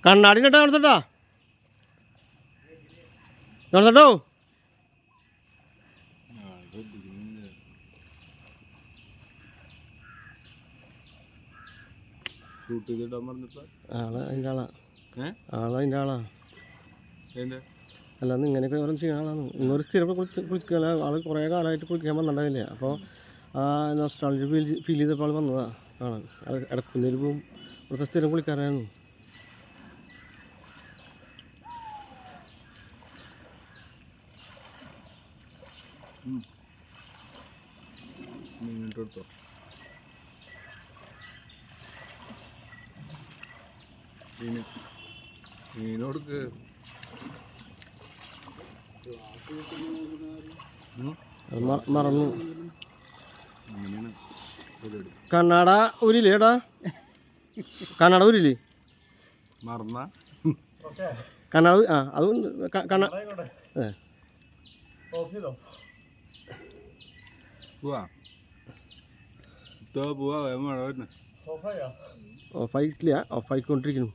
കണ്ണാടി കേട്ടോ നടത്തട്ടോ നടത്തട്ടോ ആള് അതിൻ്റെ ആളാ അതിൻ്റെ ആളാ അല്ലാന്ന് ഇങ്ങനെയൊക്കെ ഓരോ ചെയ്യുന്ന ആളാണ്. ഇന്നൊരു സ്ഥിരം കുളിക്കാൻ ആൾ കുറേ കാലമായിട്ട് കുളിക്കാൻ വന്നിട്ടുണ്ടാവില്ലേ. അപ്പോൾ ആ നൊസ്റ്റാൾജി ഫീൽ ചെയ്തപ്പോൾ ആൾ വന്നതാണ് കാണാൻ. ഇടക്കുന്നതിൽ പോവും. ഇവിടുത്തെ സ്ഥിരം കുളിക്കാരായിരുന്നു. എടുത്തോ മീനോടുക്ക് മറന്നു. കണ്ണാട ഊരില്ലേ ഏടാ? കണ്ണാട ഊരില്ലേ? മറന്ന കണ്ണാട ആ അതുകൊണ്ട് പോവാ മഴ ഓഫായിട്ടില്ല, ഓഫായിക്കൊണ്ടിരിക്കുന്നു.